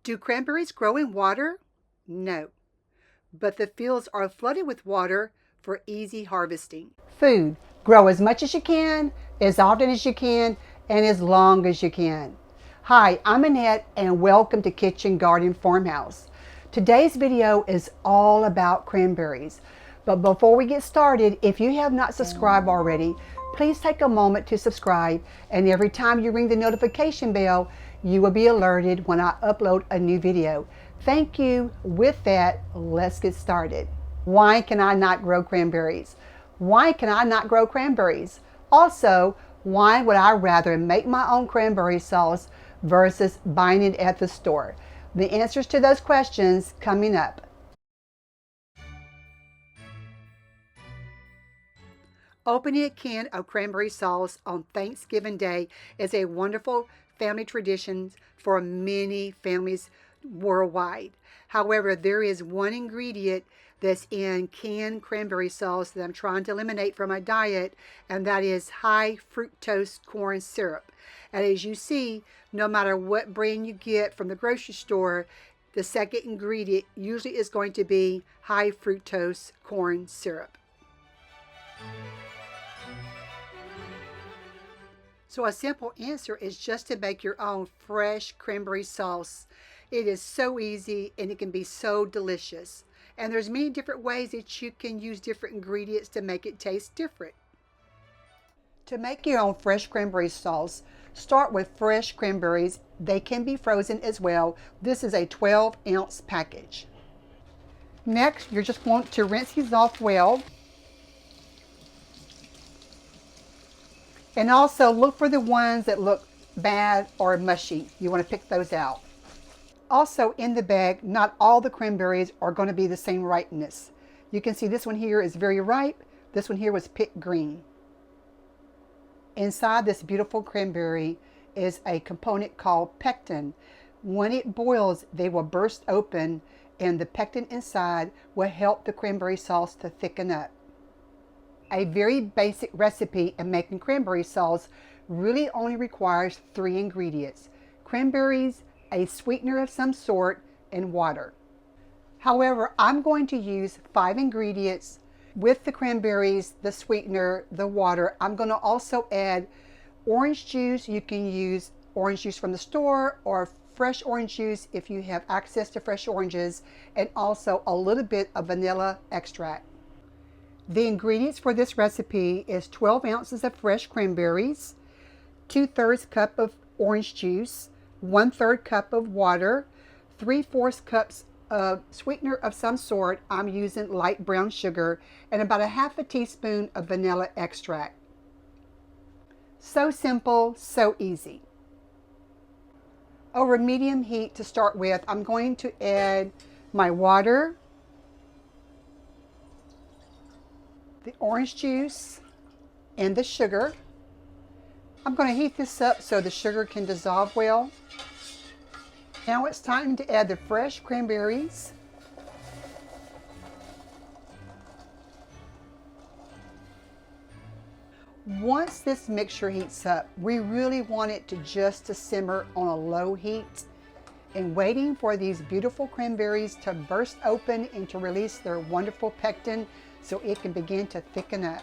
Do cranberries grow in water? No, but the fields are flooded with water for easy harvesting. Food. Grow as much as you can, as often as you can, and as long as you can. Hi, I'm Annette and welcome to Kitchen Garden Farmhouse. Today's video is all about cranberries. But before we get started, if you have not subscribed already, please take a moment to subscribe, and every time you ring the notification bell, you will be alerted when I upload a new video. Thank you. With that, let's get started. Why can I not grow cranberries? Why can I not grow cranberries? Also, why would I rather make my own cranberry sauce versus buying it at the store? The answers to those questions coming up. Opening a can of cranberry sauce on Thanksgiving Day is a wonderful family tradition for many families worldwide. However, there is one ingredient that's in canned cranberry sauce that I'm trying to eliminate from my diet, and that is high fructose corn syrup. And as you see, no matter what brand you get from the grocery store, the second ingredient usually is going to be high fructose corn syrup. So a simple answer is just to make your own fresh cranberry sauce. It is so easy and it can be so delicious. And there's many different ways that you can use different ingredients to make it taste different. To make your own fresh cranberry sauce, start with fresh cranberries. They can be frozen as well. This is a 12-ounce package. Next, you just want to rinse these off well. And also look for the ones that look bad or mushy. You want to pick those out. Also in the bag, not all the cranberries are going to be the same ripeness. You can see this one here is very ripe. This one here was picked green. Inside this beautiful cranberry is a component called pectin. When it boils, they will burst open and the pectin inside will help the cranberry sauce to thicken up. A very basic recipe in making cranberry sauce really only requires 3 ingredients: cranberries, a sweetener of some sort, and water. However, I'm going to use 5 ingredients. With the cranberries, the sweetener, the water, I'm going to also add orange juice. You can use orange juice from the store or fresh orange juice if you have access to fresh oranges, and also a little bit of vanilla extract. The ingredients for this recipe is 12 ounces of fresh cranberries, 2/3 cup of orange juice, 1/3 cup of water, 3/4 cups of sweetener of some sort. I'm using light brown sugar, and about a half a teaspoon of vanilla extract. So simple, so easy. Over medium heat to start with, I'm going to add my water, the orange juice, and the sugar. I'm going to heat this up so the sugar can dissolve well. Now it's time to add the fresh cranberries. Once this mixture heats up, we really want it to simmer on a low heat, and waiting for these beautiful cranberries to burst open and to release their wonderful pectin so it can begin to thicken up.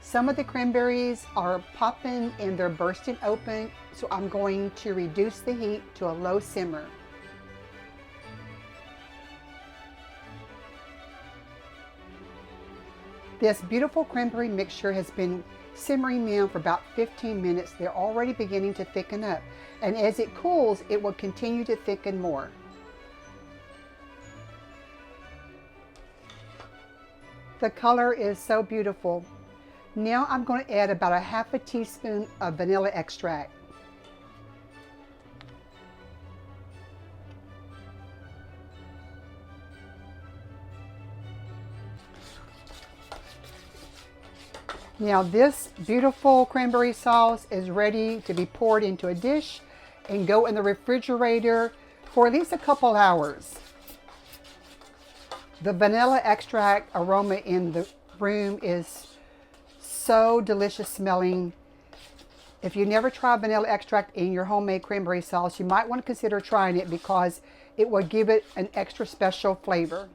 Some of the cranberries are popping and they're bursting open, so I'm going to reduce the heat to a low simmer. This beautiful cranberry mixture has been simmering now for about 15 minutes. They're already beginning to thicken up, and as it cools, it will continue to thicken more. The color is so beautiful. Now I'm going to add about a half a teaspoon of vanilla extract. Now this beautiful cranberry sauce is ready to be poured into a dish and go in the refrigerator for at least a couple hours. The vanilla extract aroma in the room is so delicious smelling. If you never tried vanilla extract in your homemade cranberry sauce, you might want to consider trying it because it will give it an extra special flavor.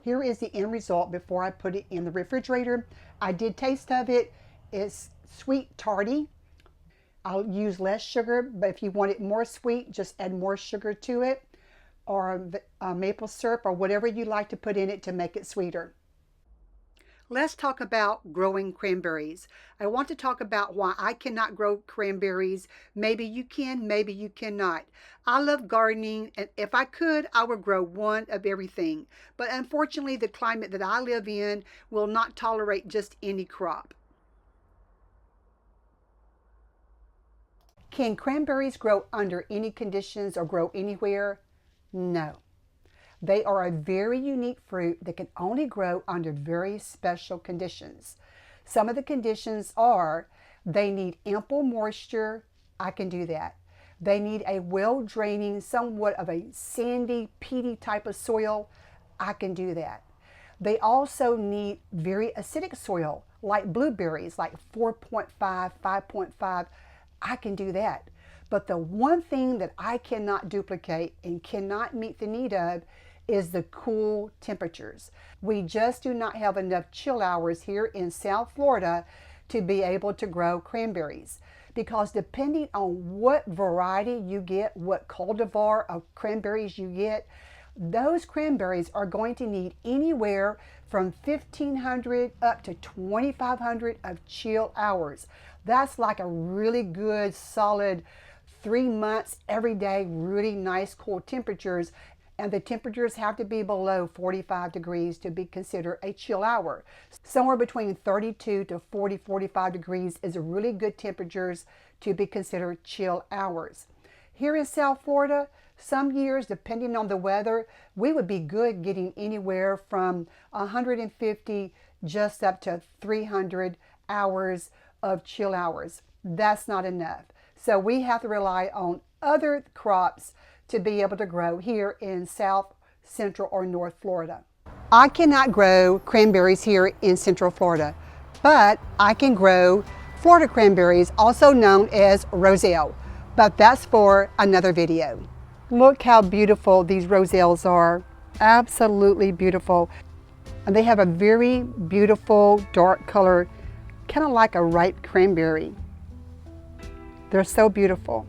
Here is the end result before I put it in the refrigerator. I did taste of it. It's sweet tarty. I'll use less sugar, but if you want it more sweet, just add more sugar to it, or maple syrup, or whatever you like to put in it to make it sweeter. Let's talk about growing cranberries. I want to talk about why I cannot grow cranberries. Maybe you can, maybe you cannot. I love gardening, and if I could, I would grow one of everything. But unfortunately, the climate that I live in will not tolerate just any crop. Can cranberries grow under any conditions or grow anywhere? No. They are a very unique fruit that can only grow under very special conditions. Some of the conditions are they need ample moisture. I can do that. They need a well-draining, somewhat of a sandy, peaty type of soil. I can do that. They also need very acidic soil, like blueberries, like 4.5, 5.5. I can do that. But the one thing that I cannot duplicate and cannot meet the need of is the cool temperatures. We just do not have enough chill hours here in South Florida to be able to grow cranberries. Because depending on what variety you get, what cultivar of cranberries you get, those cranberries are going to need anywhere from 1,500 up to 2,500 of chill hours. That's like a really good, solid 3 months, every day, really nice, cool temperatures. And the temperatures have to be below 45 degrees to be considered a chill hour. Somewhere between 32 to 40, 45 degrees is a really good temperatures to be considered chill hours. Here in South Florida, some years, depending on the weather, we would be good getting anywhere from 150 just up to 300 hours of chill hours. That's not enough. So we have to rely on other crops to be able to grow here in South, Central, or North Florida. I cannot grow cranberries here in Central Florida, but I can grow Florida cranberries, also known as roselle, but that's for another video. Look how beautiful these roselles are. Absolutely beautiful. And they have a very beautiful dark color, kind of like a ripe cranberry. They're so beautiful.